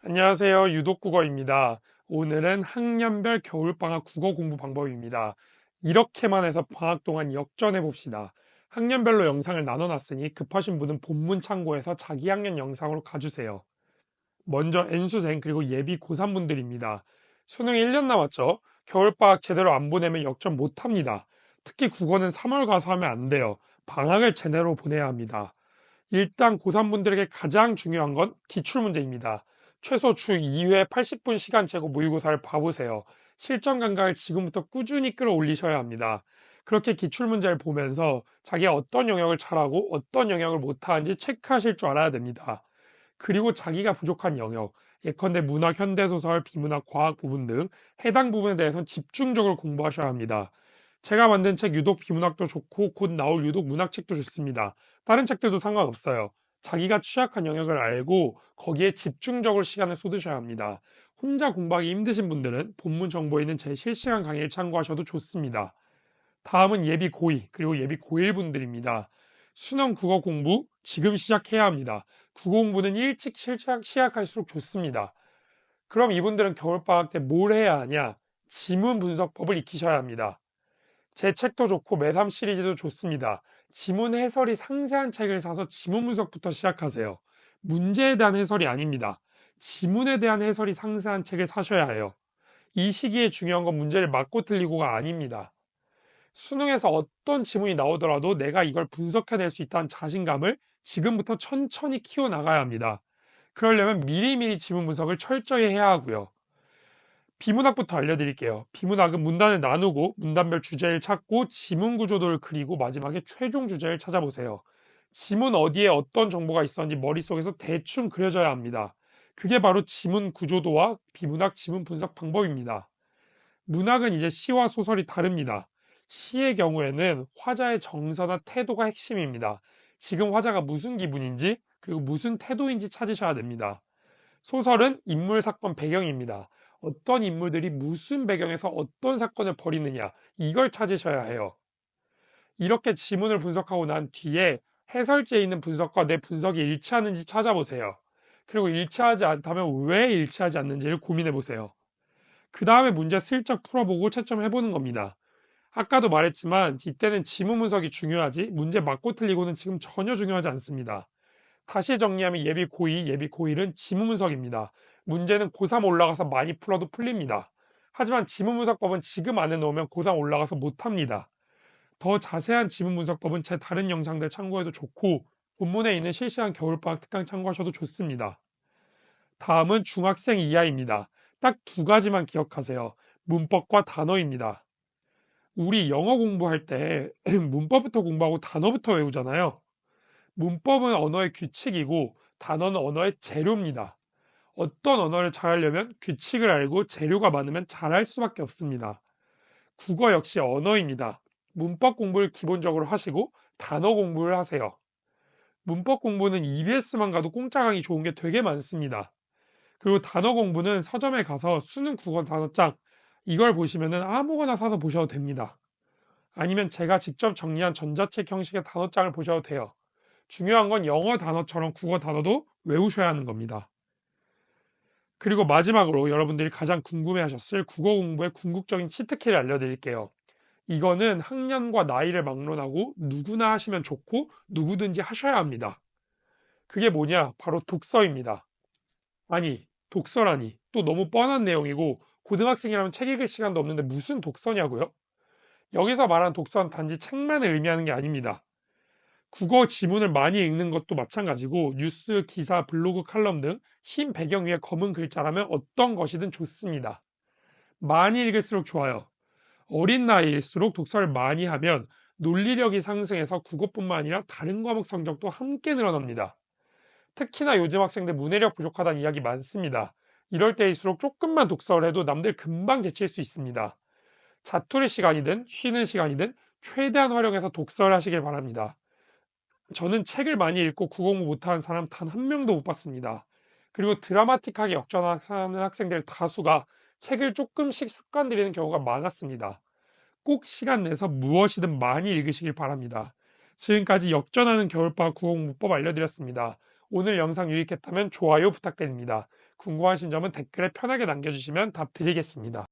안녕하세요. 유독국어입니다. 오늘은 학년별 겨울방학 국어 공부 방법입니다. 이렇게만 해서 방학 동안 역전해 봅시다. 학년별로 영상을 나눠놨으니 급하신 분은 본문 참고해서 자기 학년 영상으로 가주세요. 먼저 N수생 그리고 예비 고3분들입니다. 수능 1년 남았죠? 겨울방학 제대로 안 보내면 역전 못합니다. 특히 국어는 3월 가서 하면 안 돼요. 방학을 제대로 보내야 합니다. 일단 고3분들에게 가장 중요한 건 기출문제입니다. 최소 주 2회 80분 시간 재고 모의고사를 봐보세요. 실전 감각을 지금부터 꾸준히 끌어올리셔야 합니다. 그렇게 기출문제를 보면서 자기가 어떤 영역을 잘하고 어떤 영역을 못하는지 체크하실 줄 알아야 됩니다. 그리고 자기가 부족한 영역, 예컨대 문학, 현대소설, 비문학, 과학 부분 등 해당 부분에 대해서는 집중적으로 공부하셔야 합니다. 제가 만든 책 유독 비문학도 좋고 곧 나올 유독 문학책도 좋습니다. 다른 책들도 상관없어요. 자기가 취약한 영역을 알고 거기에 집중적으로 시간을 쏟으셔야 합니다. 혼자 공부하기 힘드신 분들은 본문 정보에 있는 제 실시간 강의를 참고하셔도 좋습니다. 다음은 예비 고2 그리고 예비 고1 분들입니다. 수능 국어 공부 지금 시작해야 합니다. 국어 공부는 일찍 시작할수록 좋습니다. 그럼 이분들은 겨울방학 때 뭘 해야 하냐? 지문 분석법을 익히셔야 합니다. 제 책도 좋고 매삼 시리즈도 좋습니다. 지문 해설이 상세한 책을 사서 지문 분석부터 시작하세요. 문제에 대한 해설이 아닙니다. 지문에 대한 해설이 상세한 책을 사셔야 해요. 이 시기에 중요한 건 문제를 맞고 틀리고가 아닙니다. 수능에서 어떤 지문이 나오더라도 내가 이걸 분석해낼 수 있다는 자신감을 지금부터 천천히 키워나가야 합니다. 그러려면 미리미리 지문 분석을 철저히 해야 하고요. 비문학부터 알려드릴게요. 비문학은 문단을 나누고 문단별 주제를 찾고 지문 구조도를 그리고 마지막에 최종 주제를 찾아보세요. 지문 어디에 어떤 정보가 있었는지 머릿속에서 대충 그려져야 합니다. 그게 바로 지문 구조도와 비문학 지문 분석 방법입니다. 문학은 이제 시와 소설이 다릅니다. 시의 경우에는 화자의 정서나 태도가 핵심입니다. 지금 화자가 무슨 기분인지 그리고 무슨 태도인지 찾으셔야 됩니다. 소설은 인물, 사건, 배경입니다. 어떤 인물들이 무슨 배경에서 어떤 사건을 벌이느냐, 이걸 찾으셔야 해요. 이렇게 지문을 분석하고 난 뒤에 해설지에 있는 분석과 내 분석이 일치하는지 찾아보세요. 그리고 일치하지 않다면 왜 일치하지 않는지를 고민해 보세요. 그 다음에 문제 슬쩍 풀어보고 채점해보는 겁니다. 아까도 말했지만 이때는 지문 분석이 중요하지 문제 맞고 틀리고는 지금 전혀 중요하지 않습니다. 다시 정리하면 예비 고2, 예비 고1은 지문 분석입니다. 문제는 고3 올라가서 많이 풀어도 풀립니다. 하지만 지문 분석법은 지금 안 해놓으면 고3 올라가서 못합니다. 더 자세한 지문 분석법은 제 다른 영상들 참고해도 좋고 본문에 있는 실시간 겨울방학 특강 참고하셔도 좋습니다. 다음은 중학생 이하입니다. 딱 두 가지만 기억하세요. 문법과 단어입니다. 우리 영어 공부할 때 문법부터 공부하고 단어부터 외우잖아요. 문법은 언어의 규칙이고 단어는 언어의 재료입니다. 어떤 언어를 잘하려면 규칙을 알고 재료가 많으면 잘할 수밖에 없습니다. 국어 역시 언어입니다. 문법 공부를 기본적으로 하시고 단어 공부를 하세요. 문법 공부는 EBS만 가도 공짜 강의 좋은 게 되게 많습니다. 그리고 단어 공부는 서점에 가서 수능 국어 단어장 이걸 보시면은 아무거나 사서 보셔도 됩니다. 아니면 제가 직접 정리한 전자책 형식의 단어장을 보셔도 돼요. 중요한 건 영어 단어처럼 국어 단어도 외우셔야 하는 겁니다. 그리고 마지막으로 여러분들이 가장 궁금해 하셨을 국어 공부의 궁극적인 치트키를 알려드릴게요. 이거는 학년과 나이를 막론하고 누구나 하시면 좋고 누구든지 하셔야 합니다. 그게 뭐냐? 바로 독서입니다. 아니, 독서라니. 또 너무 뻔한 내용이고 고등학생이라면 책 읽을 시간도 없는데 무슨 독서냐고요? 여기서 말하는 독서는 단지 책만을 의미하는 게 아닙니다. 국어 지문을 많이 읽는 것도 마찬가지고 뉴스, 기사, 블로그, 칼럼 등 흰 배경 위에 검은 글자라면 어떤 것이든 좋습니다. 많이 읽을수록 좋아요. 어린 나이일수록 독서를 많이 하면 논리력이 상승해서 국어뿐만 아니라 다른 과목 성적도 함께 늘어납니다. 특히나 요즘 학생들 문해력 부족하다는 이야기 많습니다. 이럴 때일수록 조금만 독서를 해도 남들 금방 제칠 수 있습니다. 자투리 시간이든 쉬는 시간이든 최대한 활용해서 독서를 하시길 바랍니다. 저는 책을 많이 읽고 국어 공부 못하는 사람 단 한 명도 못 봤습니다. 그리고 드라마틱하게 역전하는 학생들 다수가 책을 조금씩 습관 들이는 경우가 많았습니다. 꼭 시간 내서 무엇이든 많이 읽으시길 바랍니다. 지금까지 역전하는 겨울방학 국어 공부법 알려드렸습니다. 오늘 영상 유익했다면 좋아요 부탁드립니다. 궁금하신 점은 댓글에 편하게 남겨주시면 답 드리겠습니다.